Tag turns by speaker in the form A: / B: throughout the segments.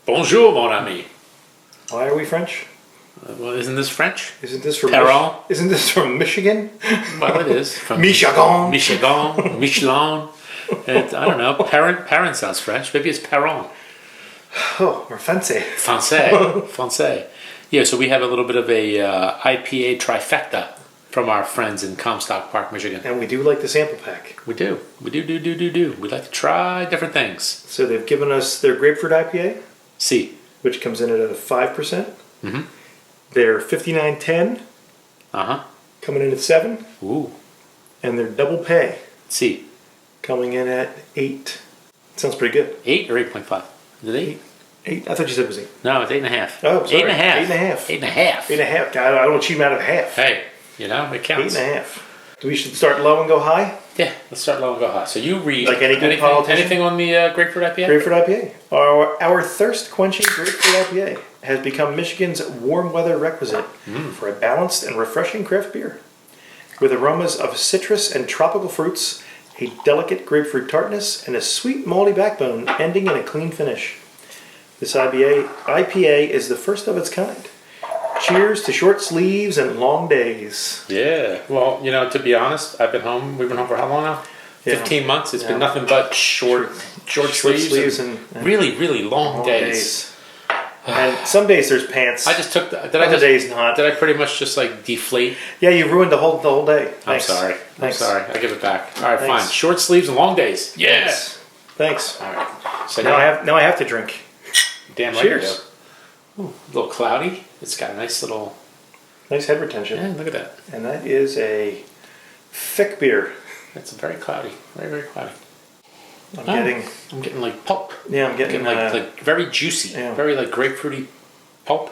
A: Bonjour, mon ami.
B: Why are we French?
A: Well, isn't this French?
B: Isn't this from
A: Perrin?
B: Isn't this from Michigan?
A: Well, it is. From
B: Michigan.
A: Michigan. Michelin. I don't know. Perrin sounds French. Maybe it's Perrin.
B: Oh, we're fancy.
A: Francais. Yeah, so we have a little bit of a IPA trifecta from our friends in Comstock Park, Michigan.
B: And we do like the sample pack.
A: We do. We do. We like to try different things.
B: So they've given us their Grapefruit IPA,
A: See.
B: which comes in at a 5%.
A: Mm-hmm.
B: Their 5910
A: Uh-huh.
B: coming in at 7.
A: Ooh.
B: And their Double Pay
A: See.
B: coming in at 8. Sounds pretty good.
A: 8 or 8.5? Is it 8?
B: 8. I thought you said it was 8.
A: No, it's 8.5.
B: Oh, sorry.
A: 8.5.
B: 8.5.
A: 8.5.
B: 8.5. God, I don't cheat out of half.
A: Hey, you know, it counts.
B: 8.5. We should start low and go high?
A: Yeah, let's start low and go high. So you read
B: Like any good politician?
A: anything on the Grapefruit IPA?
B: Grapefruit IPA. Our thirst-quenching Grapefruit IPA has become Michigan's warm weather requisite for a balanced and refreshing craft beer. With aromas of citrus and tropical fruits, a delicate grapefruit tartness, and a sweet malty backbone ending in a clean finish. This IPA is the first of its kind. Cheers to short sleeves and long days.
A: Yeah. Well, you know, to be honest, I've been home. We've been home for how long now?
B: Yeah.
A: 15 months. It's been nothing but short sleeves and really long days.
B: And some days there's pants.
A: I just took.
B: Other days not.
A: Did I pretty much just like deflate?
B: Yeah, you ruined the whole day. Thanks.
A: I'm
B: Thanks.
A: sorry. I give it back. All right,
B: Thanks.
A: fine. Short sleeves and long days. Yes.
B: Thanks.
A: All right. So
B: Now I have to drink.
A: Damn right.
B: Cheers.
A: Ooh, a little cloudy. It's got a nice little.
B: Nice head retention.
A: Yeah, look at that.
B: And that is a thick beer.
A: It's very cloudy. Very cloudy.
B: I'm
A: getting like pulp.
B: Yeah, I'm getting
A: like very juicy.
B: Yeah.
A: Very like grapefruity pulp.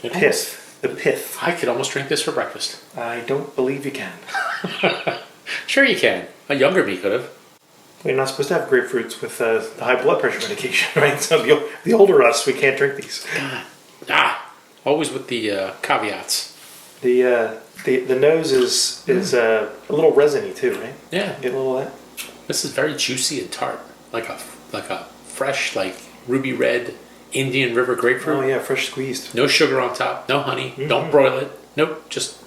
B: pith. The pith.
A: I could almost drink this for breakfast.
B: I don't believe you can.
A: Sure you can. A younger me could have.
B: We're not supposed to have grapefruits with the high blood pressure medication, right? So the older us, we can't drink these.
A: Always with the caveats.
B: The nose is a little resiny too, right?
A: Yeah.
B: Get a little of that.
A: This is very juicy and tart, like a fresh like ruby red Indian River grapefruit.
B: Oh yeah, fresh squeezed.
A: No sugar on top, no honey. Don't broil it. Nope, just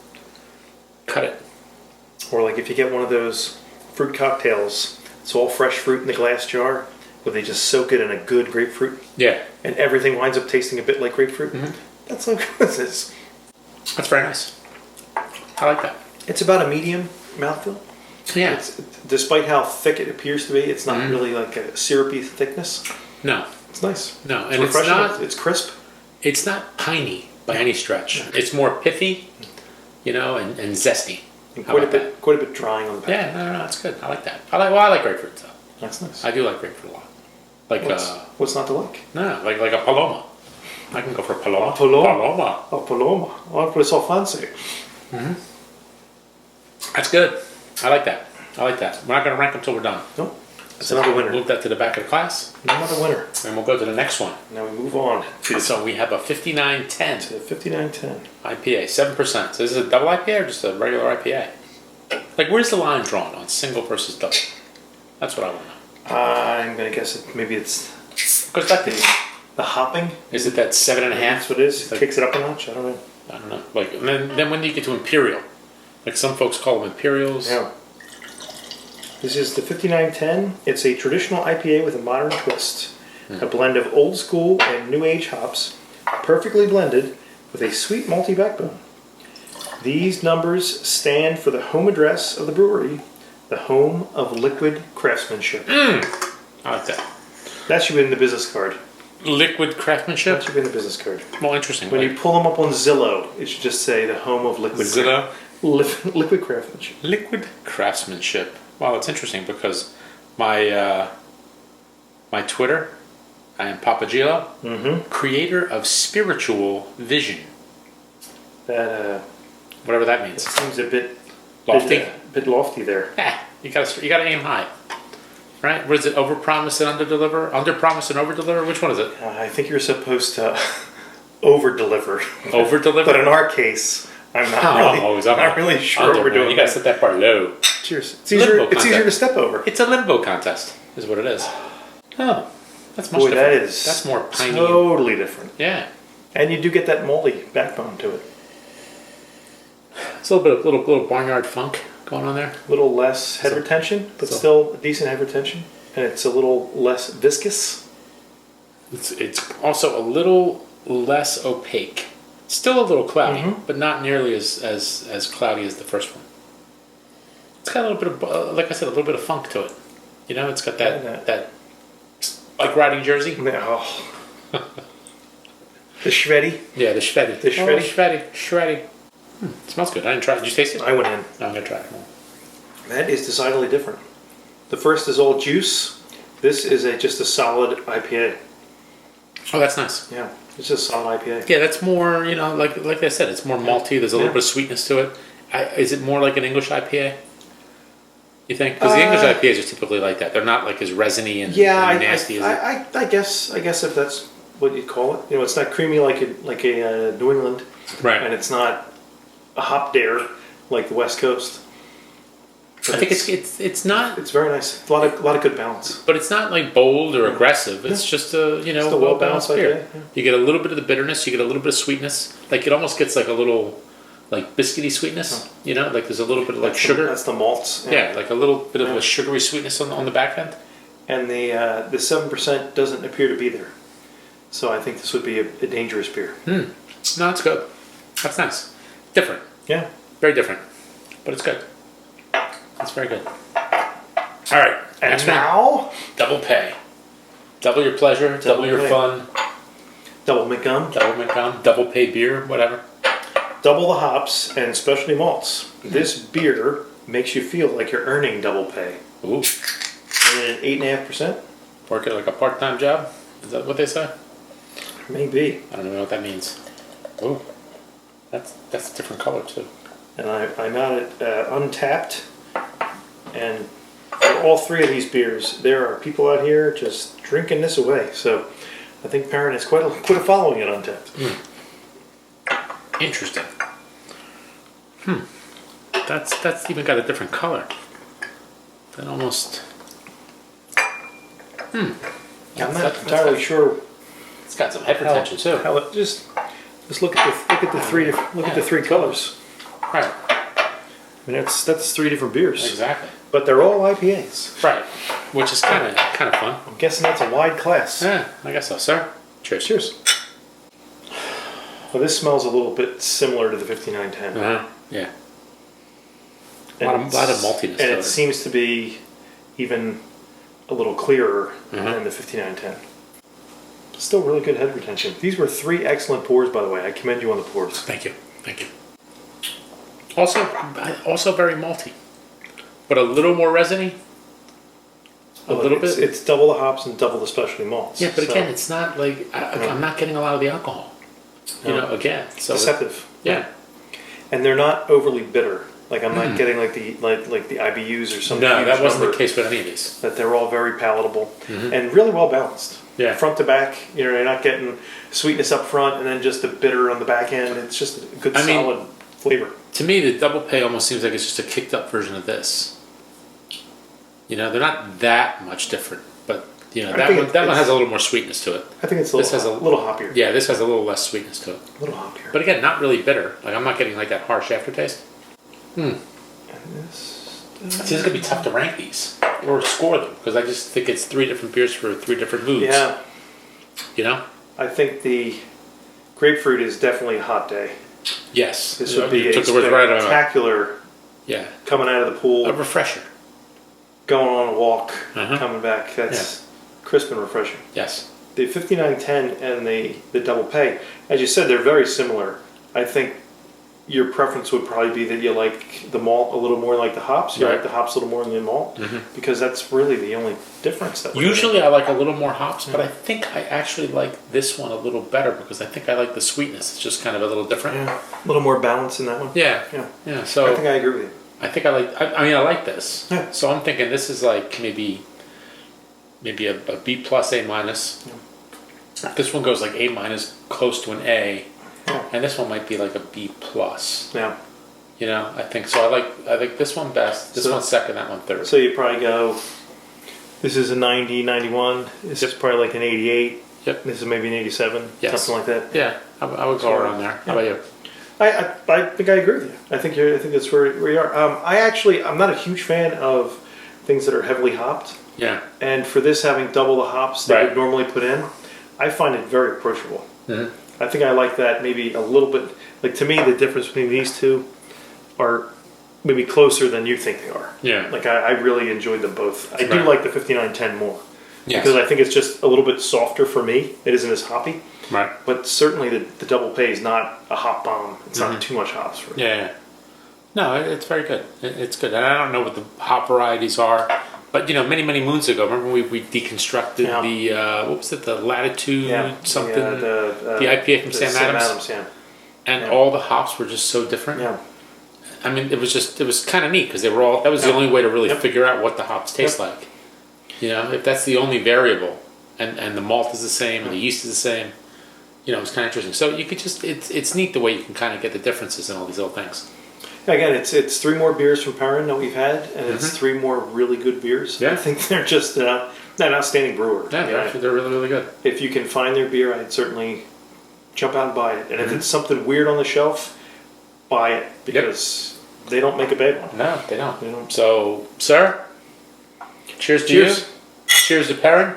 A: cut it.
B: Or like if you get one of those fruit cocktails, it's all fresh fruit in the glass jar, where they just soak it in a good grapefruit.
A: Yeah.
B: And everything winds up tasting a bit like grapefruit. That's how good this is.
A: That's very nice. I like that.
B: It's about a medium mouthfeel.
A: Yeah.
B: Despite how thick it appears to be, it's not really like a syrupy thickness.
A: No.
B: It's nice.
A: No,
B: It's
A: and it's
B: refreshing.
A: not.
B: It's crisp.
A: It's not piney by any stretch. It's more pithy, you know, and zesty.
B: And
A: How about that?
B: quite a bit drying on the palate.
A: Yeah, no, it's good. I like that. I like grapefruit though.
B: That's nice.
A: I do like grapefruit a lot. Like
B: What's not to like?
A: no, like a paloma. I can go for a paloma.
B: Paloma. Oh, paloma. Oh, but it's all fancy.
A: That's good. I like that. We're not going to rank until we're done.
B: Nope. It's another winner.
A: Move that to the back of the class,
B: Another winner.
A: and we'll go to the next one.
B: Now we move on to
A: So we have a 5910
B: the 5910.
A: IPA, 7%. So is this a double IPA or just a regular IPA? Like, where's the line drawn on single versus double? That's what I want to know.
B: I'm gonna guess maybe it's
A: Because that
B: the hopping.
A: is it that 7.5?
B: That's what it is.
A: Like-
B: Kicks it up a notch. I don't know.
A: I don't know. Like, and then when do you get to imperial? Like some folks call them imperials.
B: Yeah. This is the 5910. It's a traditional IPA with a modern twist. A blend of old school and new age hops, perfectly blended with a sweet malty backbone. These numbers stand for the home address of the brewery, the home of liquid craftsmanship.
A: I like that.
B: That should be in the business card.
A: Liquid craftsmanship.
B: That should be in the business card.
A: Well, interesting.
B: When you pull them up on Zillow, it should just say the home of liquid
A: Zillow.
B: liquid craftsmanship.
A: Liquid craftsmanship. Wow, it's interesting because my my Twitter, I am Papagillo, creator of spiritual vision.
B: That
A: Whatever that means.
B: seems a bit
A: Lofty.
B: bit lofty there.
A: You gotta aim high, right? What is it? Overpromise and underdeliver. Underpromise and overdeliver. Which one is it?
B: I think you're supposed to over-deliver.
A: Overdeliver.
B: But in our case, I'm not really sure what we're doing.
A: You gotta set that part low.
B: Cheers. It's easier
A: Limbo
B: to step over.
A: It's a limbo contest, is what it is. Oh, That's much
B: Boy,
A: different.
B: that is
A: That's more piney.
B: totally different.
A: Yeah.
B: And you do get that malty backbone to it.
A: It's a little bit of little barnyard funk going on there.
B: A little less head retention, but still a decent head retention. And it's a little less viscous.
A: It's also a little less opaque. Still a little cloudy, but not nearly as cloudy as the first one. It's got a little bit of, like I said, a little bit of funk to it. You know, it's got that like riding Jersey.
B: Oh. The shreddy.
A: Yeah, the shreddy.
B: The shreddy.
A: Shreddy. It smells good. I didn't try it. Did you taste it?
B: I went in.
A: No, I'm going to try it.
B: That is decidedly different. The first is all juice. This is just a solid IPA.
A: Oh, that's nice.
B: Yeah, it's just a solid IPA.
A: Yeah, that's more, you know, like I said, it's more malty. There's a little bit of sweetness to it. Is it more like an English IPA? You think? Because the English IPAs are typically like that. They're not like as resiny and nasty as it.
B: I guess if that's what you'd call it. You know, it's not creamy like a New England,
A: right?
B: And it's not a hop dare like the West Coast. But
A: I think it's not.
B: It's very nice. A lot of good balance.
A: But it's not like bold or aggressive. It's just a well balanced beer.
B: Yeah.
A: You get a little bit of the bitterness. You get a little bit of sweetness. Like it almost gets like a little like biscuity sweetness. Oh. You know, like there's a little bit of like sugar.
B: That's the malts.
A: Yeah, like a little bit of a sugary sweetness on the back end.
B: And the 7% doesn't appear to be there. So I think this would be a dangerous beer.
A: No, it's good. That's nice. Different.
B: Yeah.
A: Very different. But it's good. It's very good. All right.
B: And now?
A: Double pay. Double your pleasure. Double your fun.
B: Double McGum.
A: Double McGum. Double pay beer. Whatever.
B: Double the hops and specialty malts. This beer makes you feel like you're earning double pay.
A: Ooh.
B: And 8.5%.
A: Work it like a part-time job? Is that what they say?
B: Maybe.
A: I don't even know what that means. Ooh. That's a different color too.
B: And I'm out at Untapped. And for all three of these beers, there are people out here just drinking this away. So I think Perrin has quite a following at Untapped.
A: Interesting. That's even got a different color. That almost.
B: I'm not entirely sure.
A: It's got some head retention too.
B: How it just look at the three colors.
A: Right.
B: I mean that's three different beers.
A: Exactly.
B: But they're all IPAs.
A: Right. Which is kind of fun.
B: I'm guessing that's a wide class.
A: Yeah, I guess so, sir. Cheers.
B: Cheers. Well, this smells a little bit similar to the 5910.
A: Yeah. A lot of maltiness.
B: And it seems to be even a little clearer than the 5910. Still really good head retention. These were 3 excellent pours, by the way. I commend you on the pours.
A: Thank you. Also very malty, but a little more resiny. A little bit.
B: It's double the hops and double the specialty malts.
A: Yeah, but again, it's not like I'm not getting a lot of the alcohol. You know, again, so
B: deceptive.
A: Yeah,
B: and they're not overly bitter. Like I'm not getting like the IBUs or something.
A: No, that wasn't the case with any of these.
B: That they're all very palatable and really well balanced.
A: Yeah,
B: front to back. You know, you're not getting sweetness up front and then just the bitter on the back end. It's just a good solid flavor.
A: To me, the double pay almost seems like it's just a kicked up version of this. You know, they're not that much different, but you know that one has a little more sweetness to it.
B: I think it's a little hoppier.
A: Yeah, this has a little less sweetness to it.
B: A little hoppier.
A: But again, not really bitter. Like I'm not getting like that harsh aftertaste.
B: And this.
A: See, it's gonna be tough to rank these or score them because I just think it's 3 different beers for 3 different moods.
B: Yeah.
A: You know.
B: I think the grapefruit is definitely a hot day.
A: Yes.
B: This would be a spectacular.
A: Yeah.
B: Coming out of the pool.
A: A refresher.
B: Going on a walk, coming back. That's crisp and refreshing.
A: Yes.
B: The 5910 and the double pay, as you said, they're very similar. I think your preference would probably be that you like the malt a little more like the hops. You like the hops a little more than the malt because that's really the only difference.
A: Usually I like a little more hops, but I think I actually like this one a little better because I think I like the sweetness. It's just kind of a little different.
B: Yeah, a little more balance in that one.
A: Yeah. So
B: I think I agree with you.
A: I think I like. I like this. Yeah. So I'm thinking this is like maybe a B plus A minus. Yeah. This one goes like A minus, close to an A, and this one might be like a B plus.
B: Yeah.
A: You know, I think so. I like this one best. This one second. That one third.
B: So you probably go This is a 90, 91. This is probably like an 88.
A: Yep.
B: This is maybe an 87.
A: Yes.
B: Something like that.
A: Yeah, I would go around there. How about you?
B: I think I agree with you. I think that's where you are. I'm not a huge fan of things that are heavily hopped.
A: Yeah.
B: And for this having double the hops that
A: Right.
B: would normally put in, I find it very approachable.
A: Mm-hmm.
B: I think I like that maybe a little bit. Like to me, the difference between these two are maybe closer than you think they are.
A: Yeah.
B: Like I really enjoyed them both. I do
A: Right.
B: like the 5910 more.
A: Yes.
B: Because I think it's just a little bit softer for me. It isn't as hoppy.
A: Right.
B: But certainly the Double Pay is not a hop bomb. It's not too much hops for it.
A: Yeah. No, it's very good. It's good. And I don't know what the hop varieties are, but many moons ago, remember we deconstructed the what was it, the Latitude something, the IPA from Sam Adams. And all the hops were just so different.
B: Yeah.
A: I mean, it was kind of neat because they were all. That was the only way to really figure out what the hops taste like. If that's the only variable, and the malt is the same and the yeast is the same, it's kind of interesting. So you could just it's neat the way you can kind of get the differences in all these little things.
B: Again, it's 3 more beers from Perrin that we've had, and it's 3 more really good beers.
A: Yeah.
B: I think they're just an outstanding brewer.
A: Yeah, actually, they're really, really good.
B: If you can find their beer, I'd certainly jump out and buy it. And if it's something weird on the shelf, buy it because they don't make a bad one.
A: No, they don't. So, sir, cheers to you. Cheers to Perrin.